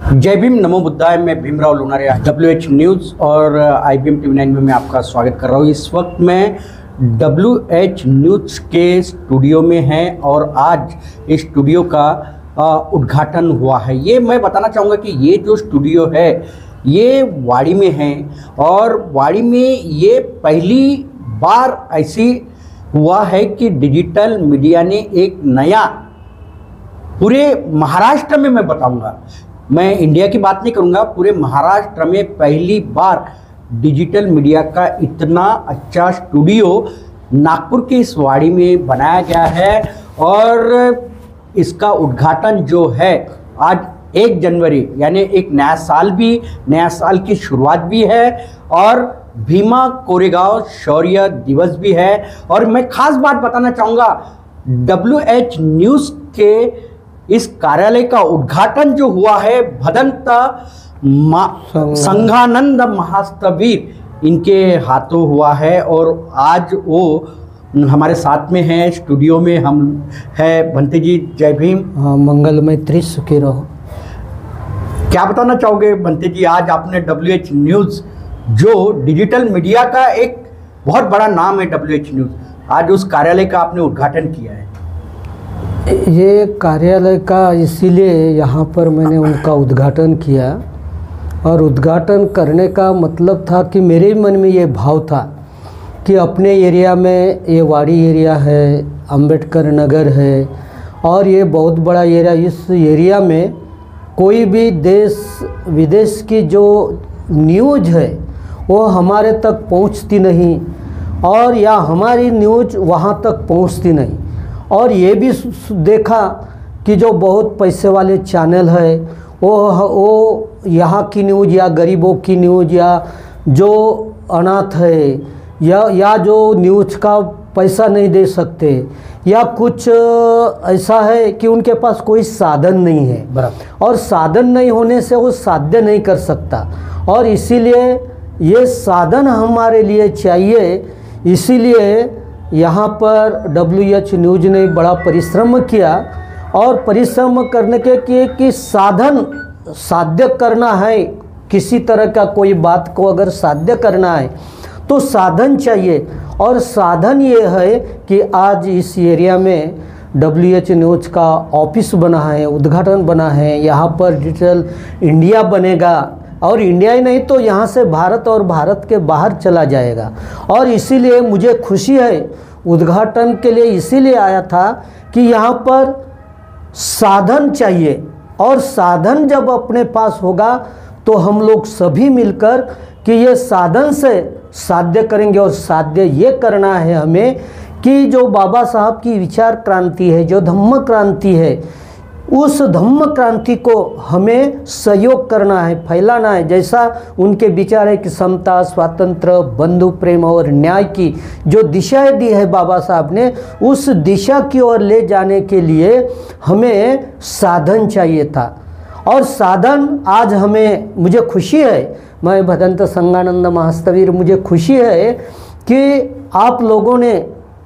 जय भीम, नमो बुद्धाय। मैं Bhimrao Lonare WH news और IBM TV9 में मैं आपका स्वागत कर रहा हूँ। इस वक्त मैं WH न्यूज़ के स्टूडियो में हैं और आज इस स्टूडियो का उद्घाटन हुआ है। ये मैं बताना चाहूँगा कि ये जो स्टूडियो है ये वाड़ी में है और वाड़ी में ये पहली बार ऐसी हुआ है कि डिजिटल मीडिया ने एक नया, पूरे महाराष्ट्र में मैं बताऊंगा, मैं इंडिया की बात नहीं करूंगा, पूरे महाराष्ट्र में पहली बार डिजिटल मीडिया का इतना अच्छा स्टूडियो नागपुर की इस वाड़ी में बनाया गया है और इसका उद्घाटन जो है आज 1 जनवरी यानी एक नया साल की शुरुआत भी है और भीमा कोरेगांव शौर्य दिवस भी है। और मैं खास बात बताना चाहूँगा, WH न्यूज़ के इस कार्यालय का उद्घाटन जो हुआ है भदंत संघानंद महास्तवीर इनके हाथों हुआ है और आज वो हमारे साथ में हैं, स्टूडियो में हम हैं। भंते जी जय भीम। मंगलमय त्रि सुखी रहो। क्या बताना चाहोगे भंते जी, आज आपने WH न्यूज़ जो डिजिटल मीडिया का एक बहुत बड़ा नाम है WH न्यूज़, आज उस कार्यालय का आपने उद्घाटन किया है। ये कार्यालय का इसीलिए यहाँ पर मैंने उनका उद्घाटन किया और उद्घाटन करने का मतलब था कि मेरे मन में ये भाव था कि अपने एरिया में ये वाड़ी एरिया है, अंबेडकर नगर है और ये बहुत बड़ा एरिया, इस एरिया में कोई भी देश विदेश की जो न्यूज़ है वो हमारे तक पहुंचती नहीं और या हमारी न्यूज़ वहां तक पहुंचती नहीं। और ये भी देखा कि जो बहुत पैसे वाले चैनल है वो यहाँ की न्यूज़ या गरीबों की न्यूज़ या जो अनाथ है या जो न्यूज़ का पैसा नहीं दे सकते या कुछ ऐसा है कि उनके पास कोई साधन नहीं है, बराबर, और साधन नहीं होने से वो साध्य नहीं कर सकता और इसीलिए ये साधन हमारे लिए चाहिए। इसीलिए यहाँ पर WH न्यूज़ ने बड़ा परिश्रम किया और परिश्रम करने के कि साधन साध्य करना है, किसी तरह का कोई बात को अगर साध्य करना है तो साधन चाहिए और साधन ये है कि आज इस एरिया में WH न्यूज़ का ऑफिस बना है, उद्घाटन बना है। यहाँ पर डिजिटल इंडिया बनेगा और इंडिया ही नहीं तो यहाँ से भारत और भारत के बाहर चला जाएगा और इसीलिए मुझे खुशी है, उद्घाटन के लिए इसीलिए आया था कि यहाँ पर साधन चाहिए और साधन जब अपने पास होगा तो हम लोग सभी मिलकर कि ये साधन से साध्य करेंगे और साध्य ये करना है हमें कि जो बाबा साहब की विचार क्रांति है, जो धम्म क्रांति है, उस धम्म क्रांति को हमें सहयोग करना है, फैलाना है। जैसा उनके विचार है कि समता, स्वातंत्र, बंधु प्रेम और न्याय की जो दिशाएं दी है बाबा साहब ने, उस दिशा की ओर ले जाने के लिए हमें साधन चाहिए था और साधन आज मुझे खुशी है, मैं भदंत संघानंद महास्तवीर, मुझे खुशी है कि आप लोगों ने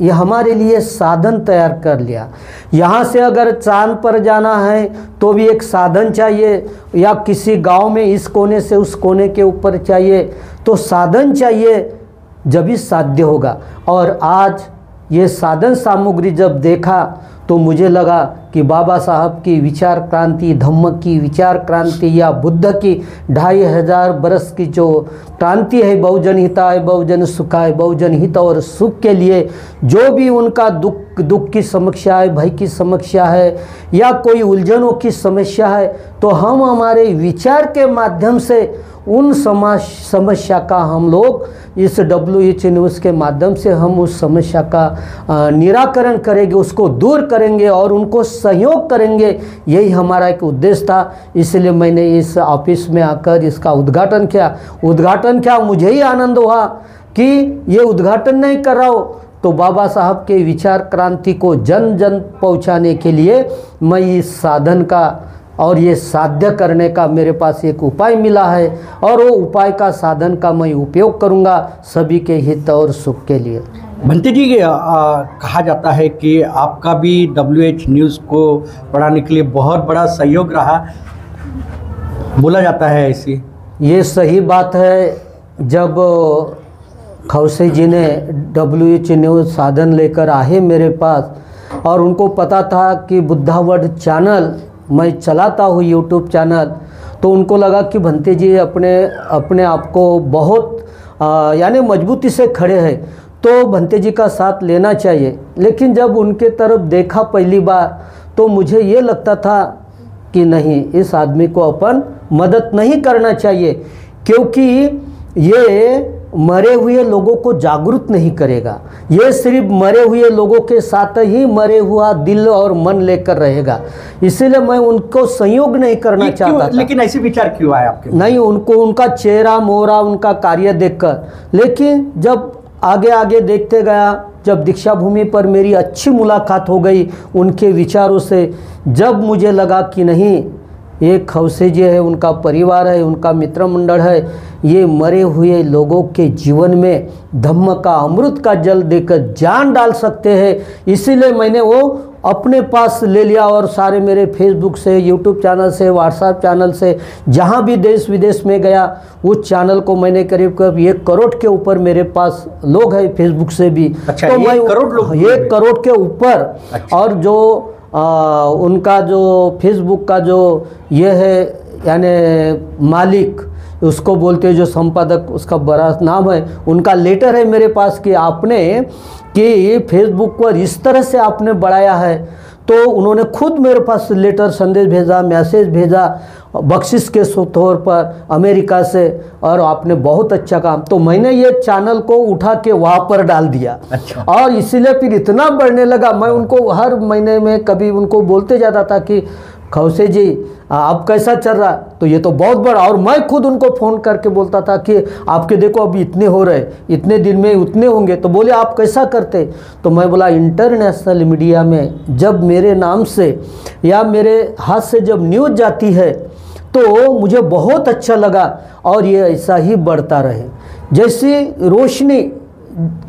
ये हमारे लिए साधन तैयार कर लिया। यहाँ से अगर चांद पर जाना है तो भी एक साधन चाहिए या किसी गांव में इस कोने से उस कोने के ऊपर चाहिए, तो साधन चाहिए जब ही साध्य होगा। और आज ये साधन सामग्री जब देखा तो मुझे लगा कि बाबा साहब की विचार क्रांति, धम्म की विचार क्रांति या बुद्ध की 2500 बरस की जो क्रांति है, बहुजन हिताय बहुजन सुखाय, बहुजन हित और सुख के लिए जो भी उनका दुख की समस्या है, भय की समस्या है या कोई उलझनों की समस्या है, तो हम हमारे विचार के माध्यम से उन समस्या का हम लोग इस WH न्यूज़ के माध्यम से हम उस समस्या का निराकरण करेंगे, उसको दूर करेंगे और उनको सहयोग करेंगे। यही हमारा एक उद्देश्य था। इसलिए मैंने इस ऑफिस में आकर इसका उद्घाटन किया। मुझे ही आनंद हुआ कि ये उद्घाटन नहीं कर रहा हो तो बाबा साहब के विचार क्रांति को जन जन पहुँचाने के लिए मैं इस साधन का और ये साध्य करने का मेरे पास एक उपाय मिला है और वो उपाय का साधन का मैं उपयोग करूँगा सभी के हित और सुख के लिए। भंते जी, कहा जाता है कि आपका भी WH न्यूज़ को पढ़ाने के लिए बहुत बड़ा सहयोग रहा। बोला जाता है ऐसी। ये सही बात है। जब खौसे जी ने WH न्यूज़ साधन लेकर आए मेरे पास, और उनको पता था कि बुद्धा वर्ड चैनल मैं चलाता हूँ, यूट्यूब चैनल, तो उनको लगा कि भंते जी अपने आप को बहुत यानी मजबूती से खड़े हैं, तो भंते जी का साथ लेना चाहिए। लेकिन जब उनके तरफ देखा पहली बार, तो मुझे ये लगता था कि नहीं, इस आदमी को अपन मदद नहीं करना चाहिए, क्योंकि ये मरे हुए लोगों को जागरूक नहीं करेगा। ये सिर्फ मरे हुए लोगों के साथ ही मरे हुआ दिल और मन लेकर रहेगा। इसीलिए मैं उनको संयोग नहीं करना चाहता था। लेकिन ऐसे विचार क्यों आए आपके? नहीं, उनको उनका चेहरा मोहरा, उनका कार्य देखकर। लेकिन जब आगे आगे देखते गया, जब दीक्षा भूमि पर मेरी अच्छी मुलाकात हो गई उनके विचारों से, जब मुझे लगा कि नहीं, ये खौसे जी है, उनका परिवार है, उनका मित्र मंडल है, ये मरे हुए लोगों के जीवन में धम्म का अमृत का जल देकर जान डाल सकते हैं। इसीलिए मैंने वो अपने पास ले लिया, और सारे मेरे फेसबुक से, यूट्यूब चैनल से, व्हाट्सएप चैनल से, जहाँ भी देश विदेश में गया, उस चैनल को मैंने करीब 1 करोड़ के ऊपर मेरे पास लोग हैं फेसबुक से भी। अच्छा, तो 1 करोड़ लोग? 1 करोड़ के ऊपर। अच्छा। और जो उनका जो फेसबुक का जो ये है यानी मालिक, उसको बोलते हैं जो संपादक, उसका बड़ा नाम है, उनका लेटर है मेरे पास कि आपने कि फेसबुक पर इस तरह से आपने बढ़ाया है। तो उन्होंने खुद मेरे पास लेटर, संदेश भेजा, मैसेज भेजा बख्शिश के तौर पर अमेरिका से, और आपने बहुत अच्छा काम। तो मैंने ये चैनल को उठा के वहाँ पर डाल दिया। अच्छा। और इसीलिए फिर इतना बढ़ने लगा। मैं उनको हर महीने में कभी उनको बोलते जाता था कि खौसे जी अब कैसा चल रहा, तो ये तो बहुत बड़ा। और मैं खुद उनको फ़ोन करके बोलता था कि आपके देखो अभी इतने हो रहे, इतने दिन में उतने होंगे। तो बोले आप कैसा करते? तो मैं बोला इंटरनेशनल मीडिया में जब मेरे नाम से या मेरे हाथ से जब न्यूज़ जाती है तो मुझे बहुत अच्छा लगा, और ये ऐसा ही बढ़ता रहे। जैसी रोशनी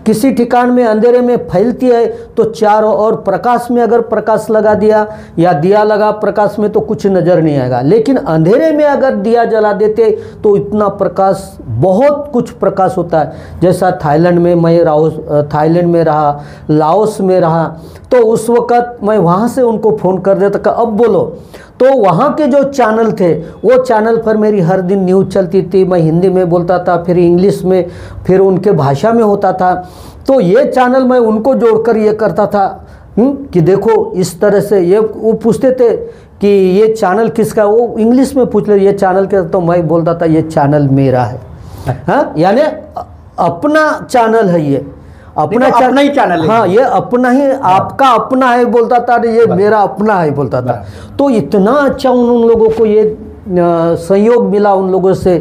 किसी ठिकान में अंधेरे में फैलती है, तो चारों ओर प्रकाश में अगर प्रकाश लगा दिया या दिया लगा प्रकाश में, तो कुछ नज़र नहीं आएगा। लेकिन अंधेरे में अगर दिया जला देते तो इतना प्रकाश, बहुत कुछ प्रकाश होता है। जैसा थाईलैंड में मैं थाईलैंड में रहा, लाओस में रहा, तो उस वक़्त मैं वहाँ से उनको फ़ोन कर देता कि अब बोलो। तो वहाँ के जो चैनल थे, वो चैनल पर मेरी हर दिन न्यूज़ चलती थी। मैं हिंदी में बोलता था, फिर इंग्लिश में, फिर उनके भाषा में होता था। तो ये चैनल मैं उनको जोड़कर ये करता था कि देखो इस तरह से। ये वो पूछते थे कि ये चैनल किसका, वो इंग्लिश में पूछ ले ये चैनल क्या, तो मैं बोलता था ये चैनल मेरा है। हाँ, यानी अपना चैनल है, ये अपना ही चैनल है। हाँ, ये अपना ही, आपका अपना है बोलता था, ये मेरा अपना है बोलता था। तो इतना अच्छा उन लोगों को ये सहयोग मिला उन लोगों से।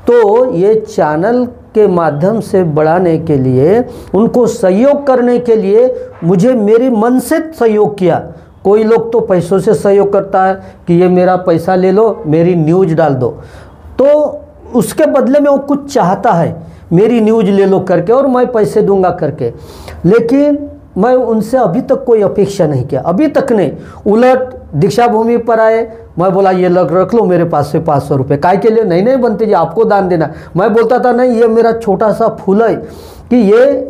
तो ये चैनल के माध्यम से बढ़ाने के लिए, उनको सहयोग करने के लिए मुझे मेरे मन से सहयोग किया। कोई लोग तो पैसों से सहयोग करता है कि ये मेरा पैसा ले लो, मेरी न्यूज़ डाल दो, तो उसके बदले में वो कुछ चाहता है, मेरी न्यूज़ ले लो करके, और मैं पैसे दूंगा करके। लेकिन मैं उनसे अभी तक कोई अपेक्षा नहीं किया, अभी तक नहीं। उलट दीक्षा भूमि पर आए, मैं बोला ये रख लो मेरे पास से 500 रुपये। काय के लिए? नहीं बनते जी, आपको दान देना। मैं बोलता था नहीं, ये मेरा छोटा सा फूल है कि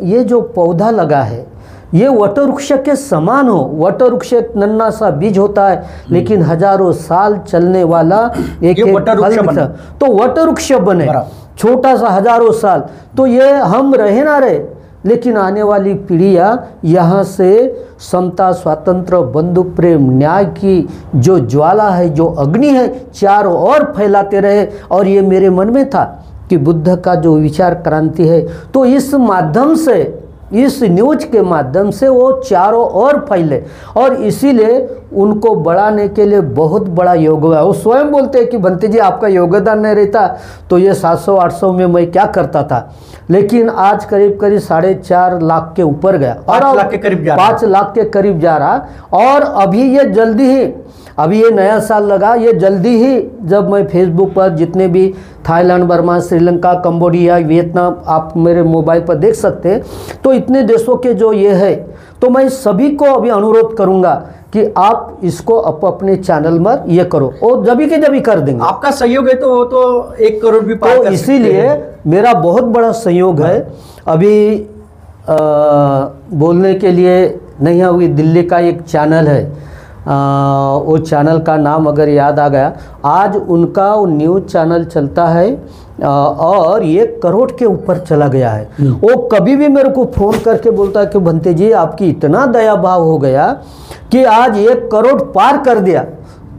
ये जो पौधा लगा है ये वटवृक्ष के समान हो। वटवृक्ष एक नन्हा सा बीज होता है, लेकिन हजारों साल चलने वाला एक फल, तो वटवृक्ष बने, छोटा सा, हजारों साल। तो ये हम रहे ना रहे, लेकिन आने वाली पीढ़ियाँ यहाँ से समता, स्वातंत्र, बंधु प्रेम, न्याय की जो ज्वाला है, जो अग्नि है, चारों ओर फैलाते रहे। और ये मेरे मन में था कि बुद्ध का जो विचार क्रांति है, तो इस माध्यम से, इस न्यूज़ के माध्यम से वो चारों ओर फैले। और इसीलिए उनको बढ़ाने के लिए बहुत बड़ा योगदान है। वो स्वयं बोलते हैं कि भंते जी आपका योगदान नहीं रहता तो ये 700-800 में मैं क्या करता था। लेकिन आज करीब 4.5 लाख के ऊपर गया, 5 लाख के करीब जा रहा, 5 लाख के करीब जा रहा। और अभी ये जल्दी ही, अभी ये नया साल लगा, ये जल्दी ही जब मैं फेसबुक पर जितने भी Thailand, Burma, Sri Lanka, Cambodia, Vietnam, आप मेरे मोबाइल पर देख सकते हैं, तो इतने देशों के जो ये है, तो मैं सभी को अभी अनुरोध करूंगा कि आप इसको अपने चैनल में ये करो, और जब ही कर देंगे। आपका सहयोग है तो वो तो 1 करोड़ भी पार तो कर सकते इसीलिए हैं। मेरा बहुत बड़ा सहयोग है। अभी बोलने के लिए नहीं है, अभी दिल्ली का एक चैनल है, वो चैनल का नाम अगर याद आ गया, आज उनका वो न्यूज़ चैनल चलता है और 1 करोड़ के ऊपर चला गया है। वो कभी भी मेरे को फ़ोन करके बोलता है कि भंते जी आपकी इतना दया भाव हो गया कि आज 1 करोड़ पार कर दिया।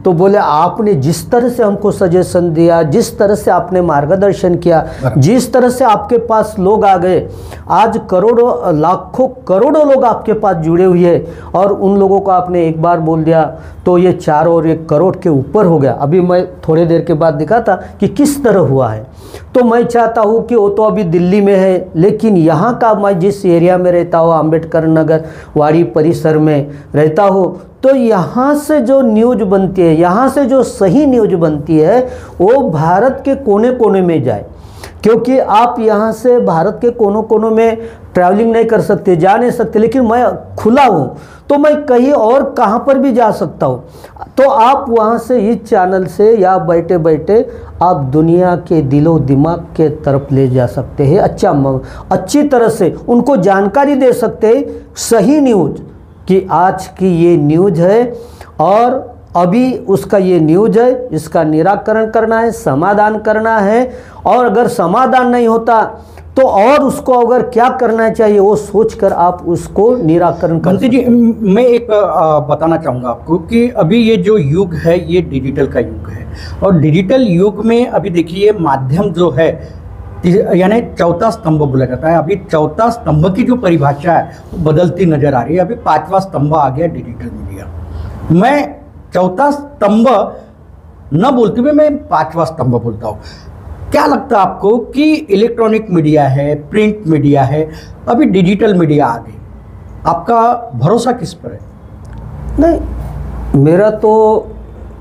तो बोले आपने जिस तरह से हमको सजेशन दिया, जिस तरह से आपने मार्गदर्शन किया, जिस तरह से आपके पास लोग आ गए, आज करोड़ों लाखों करोड़ों लोग आपके पास जुड़े हुए हैं, और उन लोगों को आपने एक बार बोल दिया तो ये 4 और 1 करोड़ के ऊपर हो गया। अभी मैं थोड़ी देर के बाद दिखा था कि किस तरह हुआ है। तो मैं चाहता हूँ कि वो तो अभी दिल्ली में है, लेकिन यहाँ का मैं जिस एरिया में रहता हूँ, अम्बेडकर नगर वाड़ी परिसर में रहता हूँ, तो यहाँ से जो न्यूज़ बनती है, यहाँ से जो सही न्यूज़ बनती है, वो भारत के कोने कोने में जाए। क्योंकि आप यहाँ से भारत के कोनों कोनों में ट्रैवलिंग नहीं कर सकते, जा नहीं सकते, लेकिन मैं खुला हूँ तो मैं कहीं और कहाँ पर भी जा सकता हूँ। तो आप वहाँ से इस चैनल से या बैठे बैठे आप दुनिया के दिलो दिमाग के तरफ ले जा सकते हैं, अच्छी तरह से उनको जानकारी दे सकते हैं, सही न्यूज़ कि आज की ये न्यूज़ है और अभी उसका ये न्यूज़ है, इसका निराकरण करना है, समाधान करना है, और अगर समाधान नहीं होता तो और उसको अगर क्या करना चाहिए वो सोचकर आप उसको निराकरण कर भंते जी, मैं एक बताना चाहूँगा आपको कि अभी ये जो युग है ये डिजिटल का युग है, और डिजिटल युग में अभी देखिए माध्यम जो है यानी चौथा स्तंभ बोला जाता है। अभी चौथा स्तंभ की जो परिभाषा है वो बदलती नजर आ रही है। अभी 5वां स्तंभ आ गया डिजिटल मीडिया। मैं चौथा स्तंभ न बोलते हुए मैं 5वां स्तंभ बोलता हूँ। क्या लगता है आपको कि इलेक्ट्रॉनिक मीडिया है, प्रिंट मीडिया है, अभी डिजिटल मीडिया आ गई, आपका भरोसा किस पर है? नहीं, मेरा तो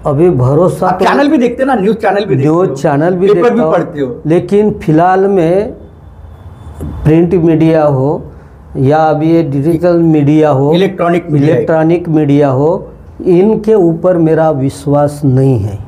अभी भरोसा आप चैनल भी देखते ना, न्यूज़ चैनल भी देखते हो, न्यूज़ चैनल भी पेपर देखता भी हूँ, पढ़ते हो, लेकिन फिलहाल में प्रिंट मीडिया हो या अभी ये डिजिटल मीडिया हो, इलेक्ट्रॉनिक मीडिया हो, इनके ऊपर मेरा विश्वास नहीं है।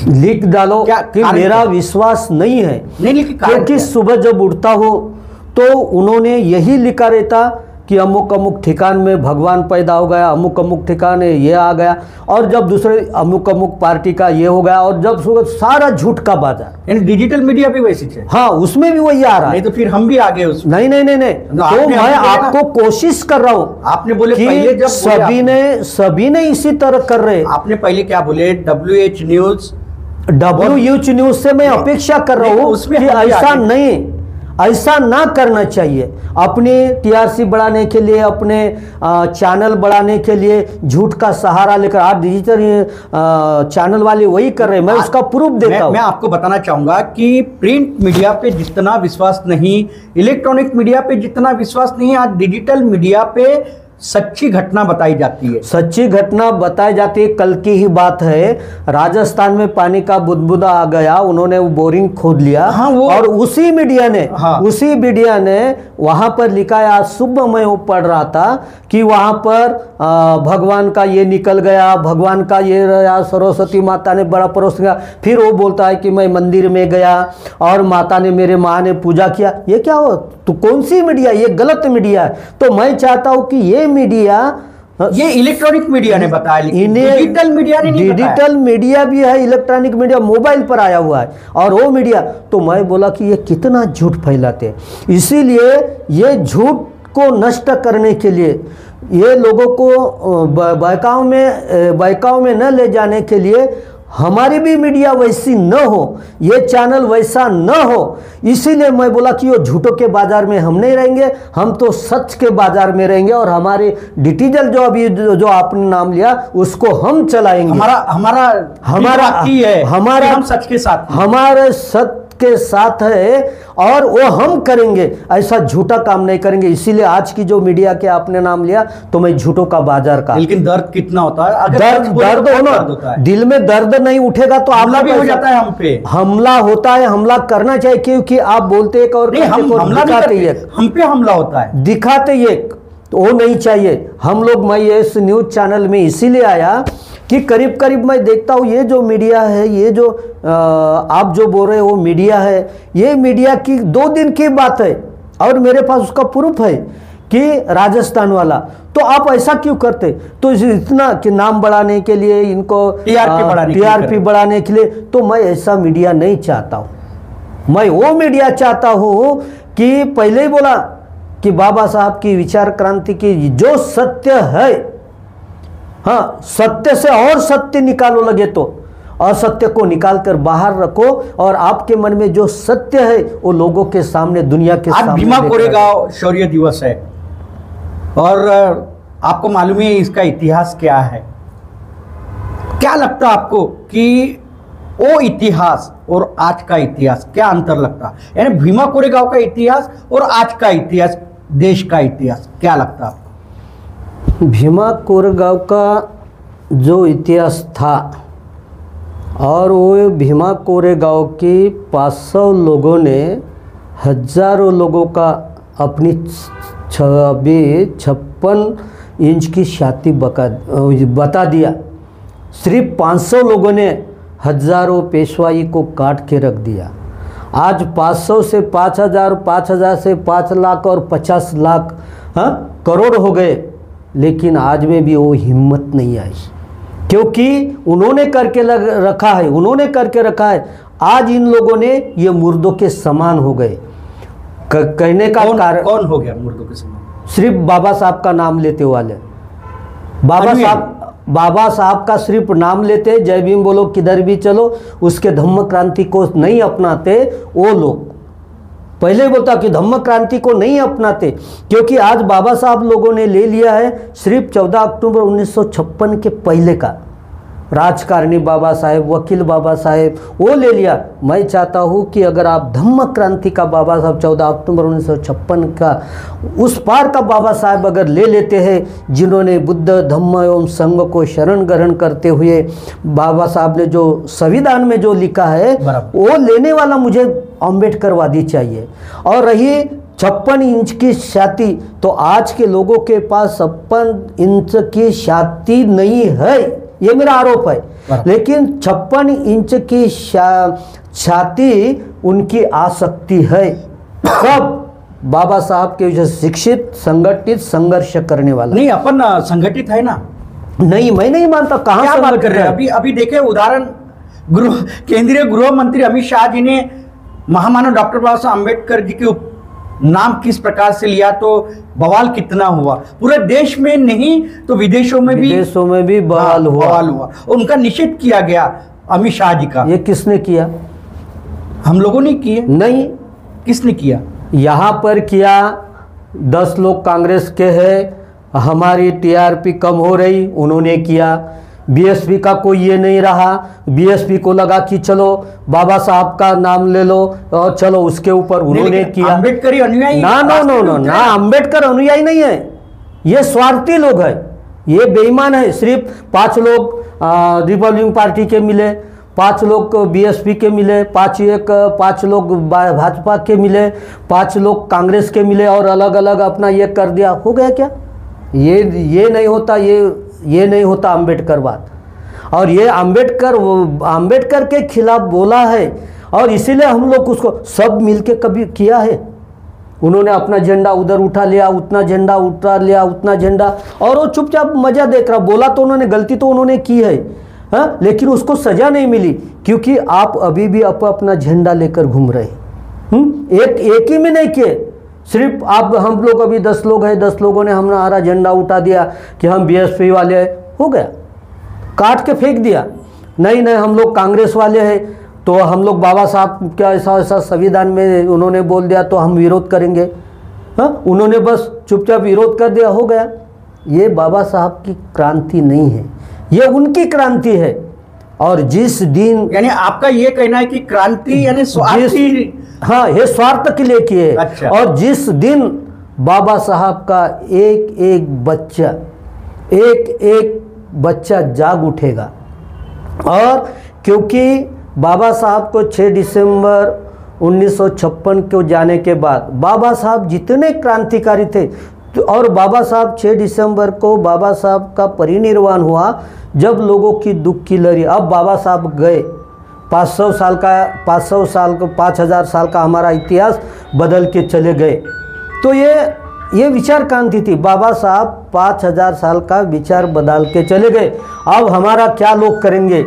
लिख डालो कि मेरा विश्वास नहीं है, क्योंकि सुबह जब उठता हूँ तो उन्होंने यही लिखा रहता कि अमुक अमुक ठिकान में भगवान पैदा हो गया, अमुक अमुक ठिकाने ये आ गया, और जब दूसरे अमुक अमुक पार्टी का ये हो गया, और जब सुबह सारा झूठ का बाजार। यानी डिजिटल मीडिया भी वैसी है। हाँ, उसमें भी वही आ रहा है। नहीं तो फिर हम भी आगे उसमें। नहीं, तो मैं आपको कोशिश कर रहा हूँ। आपने बोले कि पहले जब सभी ने इसी तरह कर रहे। आपने पहले क्या बोले? WH न्यूज से मैं अपेक्षा कर रहा हूँ कि ऐसा ना करना चाहिए। अपने TRC बढ़ाने के लिए, अपने चैनल बढ़ाने के लिए झूठ का सहारा लेकर आज डिजिटल चैनल वाले वही कर रहे हैं। मैं उसका प्रूफ देता हूं। मैं आपको बताना चाहूंगा कि प्रिंट मीडिया पे जितना विश्वास नहीं, इलेक्ट्रॉनिक मीडिया पे जितना विश्वास नहीं, आज डिजिटल मीडिया पे सच्ची घटना बताई जाती है। सच्ची घटना बताई जाती है। कल की ही बात है, राजस्थान में पानी का बुदबुदा आ गया, उन्होंने वो बोरिंग खोद लिया। हाँ, और उसी मीडिया ने वहां पर लिखा है। आज सुबह मैं वो पढ़ रहा था कि वहां पर भगवान का ये निकल गया, भगवान का ये रहा, सरस्वती माता ने बड़ा परोस किया। फिर वो बोलता है कि मैं मंदिर में गया और माता ने, मेरे माँ ने पूजा किया। ये क्या हो? तो कौन सी मीडिया? ये गलत मीडिया है। तो मैं चाहता हूं कि ये मीडिया, ये इलेक्ट्रॉनिक मीडिया ने बताया, लेकिन डिजिटल मीडिया ने नहीं बताया। डिजिटल मीडिया भी है, इलेक्ट्रॉनिक मीडिया मोबाइल पर आया हुआ है, और वो मीडिया। तो मैं बोला कि ये कितना झूठ फैलाते हैं। इसीलिए ये झूठ को नष्ट करने के लिए, ये लोगों को बहकाव में न ले जाने के लिए, हमारी भी मीडिया वैसी न हो, ये चैनल वैसा न हो। इसीलिए मैं बोला कि वो झूठों के बाजार में हम नहीं रहेंगे, हम तो सच के बाजार में रहेंगे। और हमारे डिजिटल जो अभी जो आपने नाम लिया उसको हम चलाएंगे। हमारा हम सच के साथ, हमारे सत्य के साथ है, और वो हम करेंगे, ऐसा झूठा काम नहीं करेंगे। इसीलिए आज की जो मीडिया के आपने नाम लिया तो मैं झूठों का बाजार का। लेकिन दर्द कितना होता है? दर्द होना, दिल में दर्द नहीं उठेगा तो हमला भी हो जाता है। हम पे हमला होता है, हमला करना चाहिए, क्योंकि आप बोलते एक और हम पे हमला होता है, दिखाते एक। तो वो नहीं चाहिए हम लोग। मैं इस न्यूज़ चैनल में इसीलिए आया कि करीब करीब मैं देखता हूँ ये जो मीडिया है, ये जो आप जो बोल रहे हो वो मीडिया है, ये मीडिया की 2 दिन की बात है और मेरे पास उसका प्रूफ है कि राजस्थान वाला। तो आप ऐसा क्यों करते? तो इतना कि नाम बढ़ाने के लिए, इनको टीआरपी बढ़ाने के लिए, तो मैं ऐसा मीडिया नहीं चाहता हूँ। मैं वो मीडिया चाहता हूँ कि पहले ही बोला कि बाबा साहब की विचार क्रांति की जो सत्य है, हाँ, सत्य से और सत्य निकालो लगे तो असत्य को निकाल कर बाहर रखो और आपके मन में जो सत्य है वो लोगों के सामने, दुनिया के सामने। आज भीमा कोरेगांव शौर्य दिवस है और आपको मालूम है इसका इतिहास क्या है। क्या लगता है आपको कि वो इतिहास और आज का इतिहास क्या अंतर लगता है? यानी भीमा कोरेगांव का इतिहास और आज का इतिहास, देश का इतिहास, क्या लगता है आपको? भीमा कोरेगांव का जो इतिहास था और वो भीमा कोरेगांव के 500 लोगों ने हजारों लोगों का अपनी 56 इंच की छाती बता दिया। सिर्फ 500 लोगों ने हजारों पेशवाई को काट के रख दिया। आज 500 से 5000, 5000 से 5 लाख और 50 लाख करोड़ हो गए, लेकिन आज में भी वो हिम्मत नहीं आई, क्योंकि उन्होंने करके रखा है। आज इन लोगों ने ये मुर्दों के समान हो गए। कहने का कारण कौन हो गया मुर्दों के समान? सिर्फ बाबा साहब का नाम लेते वाले। बाबा साहब का सिर्फ नाम लेते, जय भीम बोलो किधर भी चलो, उसके धम्म क्रांति को नहीं अपनाते वो लोग। पहले बोलता कि धम्म क्रांति को नहीं अपनाते, क्योंकि आज बाबा साहब लोगों ने ले लिया है सिर्फ 14 अक्टूबर 1956 के पहले का। राजकारणी बाबा साहेब, वकील बाबा साहेब, वो ले लिया। मैं चाहता हूँ कि अगर आप धम्म क्रांति का बाबा साहब 14 अक्टूबर 1956 का उस पार का बाबा साहब अगर ले लेते हैं, जिन्होंने बुद्ध धम्म एवं संघ को शरण ग्रहण करते हुए बाबा साहब ने जो संविधान में जो लिखा है, वो लेने वाला मुझे अम्बेडकरवादी चाहिए। और रही 56 इंच की छाती, तो आज के लोगों के पास 56 इंच की छाती नहीं है, ये मेरा आरोप है। लेकिन 56 इंच की छाती उनकी आसक्ति है। कब? बाबा साहब के जो शिक्षित, संगठित, संघर्ष करने वाला। नहीं, अपन संगठित है ना? नहीं, मैं नहीं मानता। कहाँ बात कर रहे हैं? अभी देखे उदाहरण, केंद्रीय गृह मंत्री अमित शाह जी ने महामानव डॉक्टर बाबा साहब अम्बेडकर जी के नाम किस प्रकार से लिया, तो बवाल कितना हुआ। पूरे देश में नहीं तो विदेशों में भी बवाल हुआ। उनका निषेध किया गया अमित शाह जी का। ये किसने किया? हम लोगों ने किया? नहीं, किसने किया? यहाँ पर किया 10 लोग कांग्रेस के हैं, हमारी टीआरपी कम हो रही, उन्होंने किया। बीएसपी का कोई ये नहीं रहा, बीएसपी को लगा कि चलो बाबा साहब का नाम ले लो और चलो उसके ऊपर उन्होंने किया। अम्बेडकरी अनुयायी? ना, अम्बेडकर अनुयायी नहीं है, ये स्वार्थी लोग हैं, ये बेईमान है। सिर्फ 5 लोग रिपब्लिकन पार्टी के मिले, 5 लोग बीएसपी के मिले, 5 लोग भाजपा के मिले, 5 लोग कांग्रेस के मिले और अलग अलग अपना ये कर दिया। हो गया क्या? ये नहीं होता, ये नहीं होता अम्बेडकरवाद। और ये अम्बेडकर के खिलाफ बोला है और इसीलिए हम लोग उसको सब मिलके कभी किया है। उन्होंने अपना झंडा उधर उठा लिया, उतना झंडा उठा लिया, उतना झंडा, और वो चुपचाप मजा देख रहा। बोला तो उन्होंने, गलती तो उन्होंने की है, हाँ, लेकिन उसको सजा नहीं मिली, क्योंकि आप अभी भी अपना झंडा लेकर घूम रहे। एक ही में नहीं किए, सिर्फ आप हम लोग अभी 10 लोग हैं, 10 लोगों ने हमारा झंडा उठा दिया कि हम बीएसपी वाले हैं, हो गया, काट के फेंक दिया। नहीं, हम लोग कांग्रेस वाले हैं, तो हम लोग बाबा साहब का ऐसा संविधान में उन्होंने बोल दिया तो हम विरोध करेंगे। हाँ, उन्होंने बस चुपचाप विरोध कर दिया, हो गया। ये बाबा साहब की क्रांति नहीं है, ये उनकी क्रांति है। और जिस दिन, यानी आपका ये कहना है कि क्रांति यानी स्वार्थी, हाँ, ये स्वार्थ के लिए किए। अच्छा। और जिस दिन बाबा साहब का एक बच्चा जाग उठेगा, और क्योंकि बाबा साहब को 6 दिसंबर 1956 को जाने के बाद बाबा साहब जितने क्रांतिकारी थे, तो और बाबा साहब 6 दिसंबर को बाबा साहब का परिनिर्वाण हुआ, जब लोगों की दुख की लहरी, अब बाबा साहब गए, 500 साल को 5000 साल का हमारा इतिहास बदल के चले गए। तो ये विचार क्रांति थी, बाबा साहब 5000 साल का विचार बदल के चले गए, अब हमारा क्या लोग करेंगे।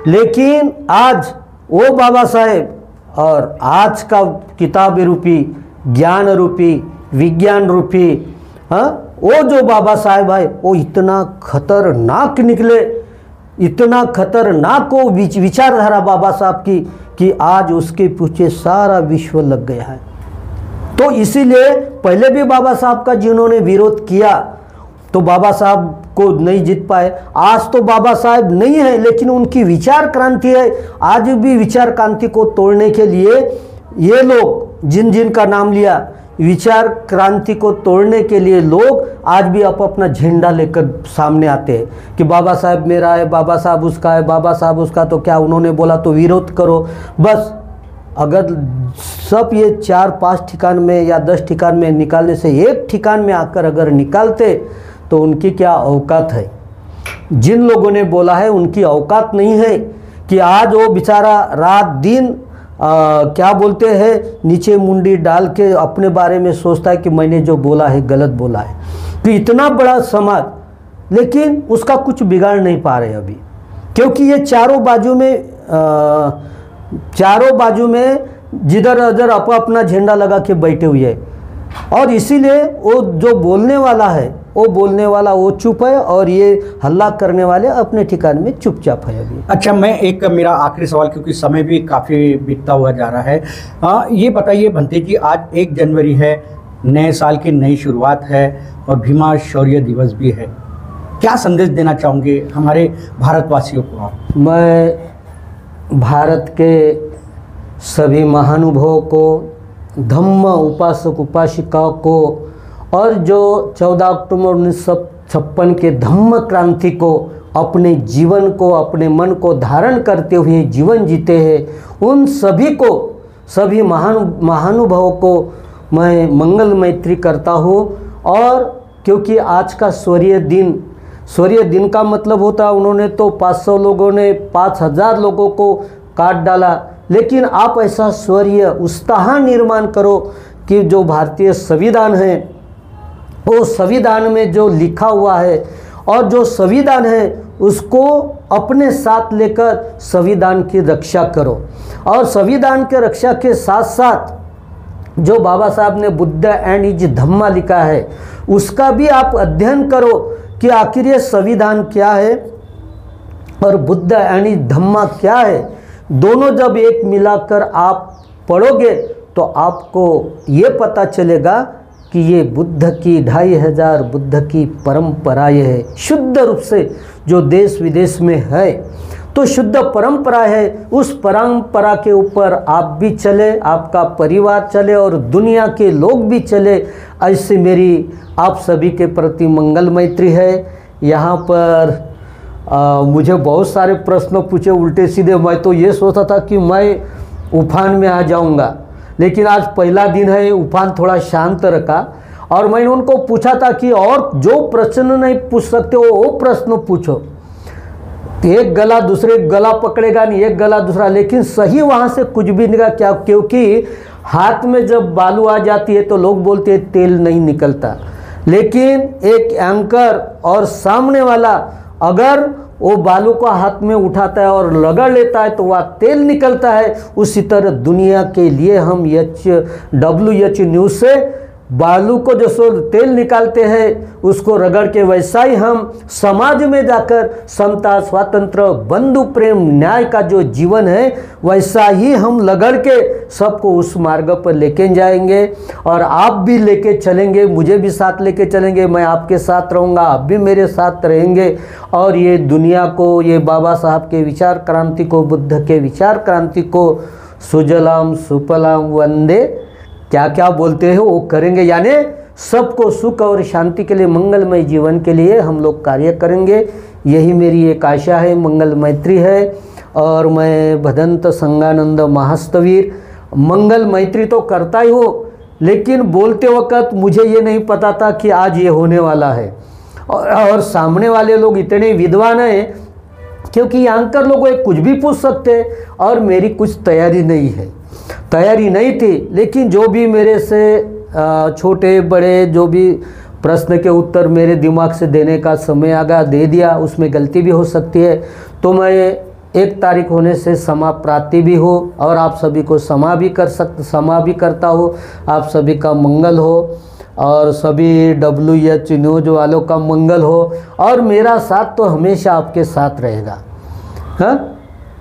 लेकिन आज वो बाबा साहेब और आज का किताब रूपी, ज्ञान रूपी, विज्ञान रूपी, वो जो बाबा साहेब है वो इतना खतरनाक निकले, इतना खतरनाक वो विचारधारा बाबा साहब की कि आज उसके पीछे सारा विश्व लग गया है। तो इसीलिए पहले भी बाबा साहब का जिन्होंने विरोध किया तो बाबा साहब को नहीं जीत पाए। आज तो बाबा साहब नहीं है लेकिन उनकी विचार क्रांति है। आज भी विचार क्रांति को तोड़ने के लिए ये लोग जिन का नाम लिया, विचार क्रांति को तोड़ने के लिए लोग आज भी अपना झंडा लेकर सामने आते हैं कि बाबा साहब मेरा है, बाबा साहब उसका है, बाबा साहब उसका, तो क्या उन्होंने बोला तो विरोध करो। बस अगर सब ये 4-5 ठिकान में या 10 ठिकान में निकालने से एक ठिकान में आकर अगर निकालते तो उनकी क्या औकात है। जिन लोगों ने बोला है उनकी औकात नहीं है कि आज वो बेचारा रात दिन क्या बोलते हैं, नीचे मुंडी डाल के अपने बारे में सोचता है कि मैंने जो बोला है गलत बोला है। तो इतना बड़ा समाज, लेकिन उसका कुछ बिगाड़ नहीं पा रहे अभी, क्योंकि ये चारों बाजू में जिधर उधर अपना झंडा लगा के बैठे हुए हैं। और इसीलिए वो जो बोलने वाला है वो चुप है और ये हल्ला करने वाले अपने ठिकाने में चुपचाप है अभी। अच्छा, मैं एक मेरा आखिरी सवाल, क्योंकि समय भी काफ़ी बीतता हुआ जा रहा है, ये बताइए भंते जी, आज 1 जनवरी है, नए साल की नई शुरुआत है और भीमा शौर्य दिवस भी है, क्या संदेश देना चाहोगे हमारे भारतवासियों को आप? मैं भारत के सभी महानुभावों को, धम्म उपासक उपासिकाओं को और जो 14 अक्टूबर 1956 के धम्म क्रांति को अपने जीवन को, अपने मन को धारण करते हुए जीवन जीते हैं, उन सभी को, सभी महानुभावों को मैं मंगल मैत्री करता हूँ। और क्योंकि आज का सूर्य दिन का मतलब होता, उन्होंने तो 500 लोगों ने 5000 लोगों को काट डाला, लेकिन आप ऐसा शौर्य उत्साह निर्माण करो कि जो भारतीय संविधान है वो संविधान में जो लिखा हुआ है और जो संविधान है उसको अपने साथ लेकर संविधान की रक्षा करो। और संविधान के रक्षा के साथ साथ जो बाबा साहब ने बुद्ध एंड इज धम्मा लिखा है उसका भी आप अध्ययन करो कि आखिर ये संविधान क्या है और बुद्ध एंड इज धम्मा क्या है। दोनों जब एक मिलाकर आप पढ़ोगे तो आपको ये पता चलेगा कि ये बुद्ध की 2500 बुद्ध की परंपराएं है, शुद्ध रूप से जो देश विदेश में है। तो शुद्ध परंपरा है, उस परंपरा के ऊपर आप भी चले, आपका परिवार चले और दुनिया के लोग भी चले, ऐसे मेरी आप सभी के प्रति मंगल मैत्री है। यहाँ पर मुझे बहुत सारे प्रश्न पूछे उल्टे सीधे, मैं तो ये सोचा था कि मैं उफान में आ जाऊँगा, लेकिन आज पहला दिन है, उफान थोड़ा शांत रखा। और मैंने उनको पूछा था कि और जो प्रश्न नहीं पूछ सकते वो प्रश्न पूछो। एक गला दूसरे गला पकड़ेगा नहीं, एक गला दूसरा, लेकिन सही वहाँ से कुछ भी निकला क्या, क्योंकि हाथ में जब बालू आ जाती है तो लोग बोलते हैं तेल नहीं निकलता, लेकिन एक एंकर और सामने वाला अगर वो बालू को हाथ में उठाता है और रगड़ लेता है तो वह तेल निकलता है। उसी तरह दुनिया के लिए हम WH न्यूज़ से बालू को जो तेल निकालते हैं उसको रगड़ के, वैसा ही हम समाज में जाकर समता, स्वातंत्र, बंधु प्रेम, न्याय का जो जीवन है वैसा ही हम लगड़ के सबको उस मार्ग पर लेके जाएंगे। और आप भी लेके चलेंगे, मुझे भी साथ लेके चलेंगे, मैं आपके साथ रहूँगा, आप भी मेरे साथ रहेंगे। और ये दुनिया को, ये बाबा साहब के विचार क्रांति को, बुद्ध के विचार क्रांति को सुजलाम सुफलाम वंदे क्या क्या बोलते हैं वो करेंगे, यानी सबको सुख और शांति के लिए, मंगलमय जीवन के लिए हम लोग कार्य करेंगे। यही मेरी एक आशा है, मंगल मैत्री है। और मैं भदंत संगानंद महास्तवीर मंगल मैत्री तो करता ही हूँ, लेकिन बोलते वक्त मुझे ये नहीं पता था कि आज ये होने वाला है। और सामने वाले लोग इतने विद्वान हैं, क्योंकि एंकर लोग कुछ भी पूछ सकते और मेरी कुछ तैयारी नहीं थी। लेकिन जो भी मेरे से छोटे बड़े जो भी प्रश्न के उत्तर मेरे दिमाग से देने का समय आ गया, दे दिया। उसमें गलती भी हो सकती है, तो मैं 1 तारीख होने से क्षमा प्रार्थी भी हो और आप सभी को क्षमा भी करता हो। आप सभी का मंगल हो और सभी WH न्यूज़ वालों का मंगल हो, और मेरा साथ तो हमेशा आपके साथ रहेगा। हाँ,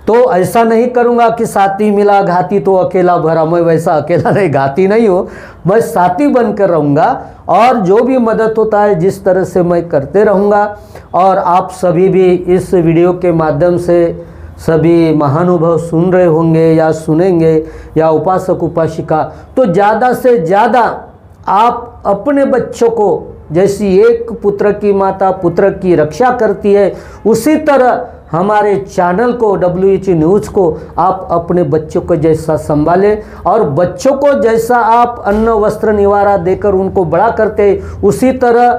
तो ऐसा नहीं करूँगा कि साथी मिला घाती तो अकेला भरा। मैं वैसा अकेला नहीं, घाती नहीं हो, मैं साथी बनकर रहूँगा और जो भी मदद होता है जिस तरह से मैं करते रहूँगा। और आप सभी भी इस वीडियो के माध्यम से सभी महानुभाव सुन रहे होंगे या सुनेंगे, या उपासक उपासिका, तो ज़्यादा से ज़्यादा आप अपने बच्चों को, जैसी एक पुत्र की माता पुत्र की रक्षा करती है, उसी तरह हमारे चैनल को WH न्यूज़ को आप अपने बच्चों को जैसा संभालें, और बच्चों को जैसा आप अन्न वस्त्र निवारा देकर उनको बड़ा करते, उसी तरह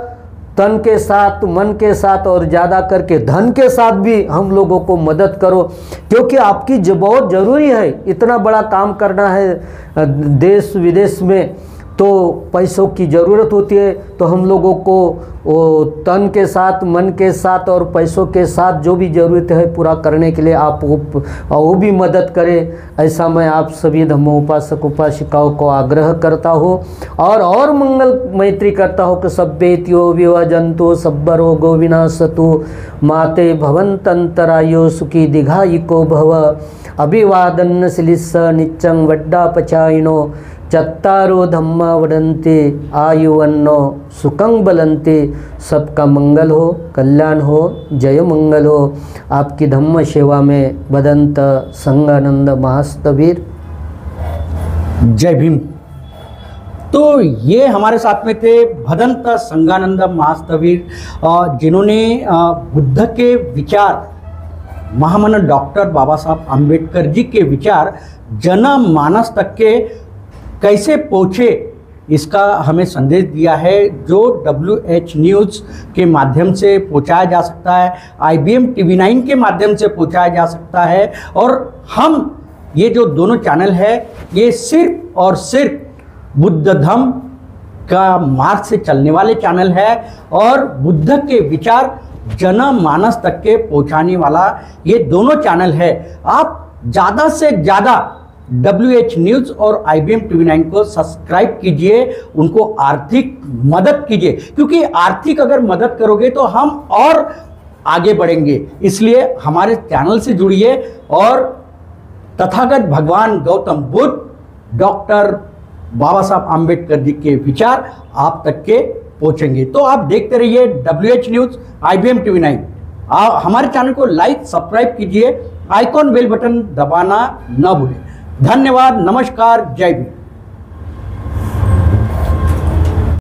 तन के साथ, मन के साथ और ज़्यादा करके धन के साथ भी हम लोगों को मदद करो, क्योंकि आपकी जो बहुत ज़रूरी है। इतना बड़ा काम करना है देश विदेश में, तो पैसों की ज़रूरत होती है। तो हम लोगों को वो तन के साथ, मन के साथ और पैसों के साथ जो भी ज़रूरत है पूरा करने के लिए आप वो भी मदद करें, ऐसा मैं आप सभी धम्मोपासक उपासिकाओं को आग्रह करता हूँ। और मंगल मैत्री करता हूँ कि सभ्येत्यो विवजंतो सब्ब रोगो विनाशतु माते भवन्तन्तरायो सुखी दीर्घायुको भव अभिवादन शिलिस्स नित्यं वड्डापचायिनो चत्तारो धम्मा वदन्ते आयुवन्नो सुखं बलन्ते। सबका मंगल हो, कल्याण हो, जय मंगल हो। आपकी धम्म सेवा में बदंत संगानंद महास्तवीर। जय भीम। तो ये हमारे साथ में थे भदंत संगानंद महास्तवीर, जिन्होंने बुद्ध के विचार, महामना डॉक्टर बाबा साहब आम्बेडकर जी के विचार जनमानस तक के कैसे पहुँचे, इसका हमें संदेश दिया है, जो WH न्यूज़ के माध्यम से पहुँचाया जा सकता है, IBM TV9 के माध्यम से पहुँचाया जा सकता है। और हम ये जो दोनों चैनल है, ये सिर्फ और सिर्फ बुद्ध धम्म का मार्ग से चलने वाले चैनल है, और बुद्ध के विचार जनमानस तक के पहुँचाने वाला ये दोनों चैनल है। आप ज़्यादा से ज़्यादा WH न्यूज़ और IBM TV9 को सब्सक्राइब कीजिए, उनको आर्थिक मदद कीजिए, क्योंकि आर्थिक अगर मदद करोगे तो हम और आगे बढ़ेंगे। इसलिए हमारे चैनल से जुड़िए और तथागत भगवान गौतम बुद्ध, डॉक्टर बाबा साहब आम्बेडकर जी के विचार आप तक के पहुंचेंगे। तो आप देखते रहिए WH न्यूज़, IBM TV9। हमारे चैनल को लाइक सब्सक्राइब कीजिए, आइकॉन बेल बटन दबाना न भूलें। धन्यवाद, नमस्कार, जय भीम।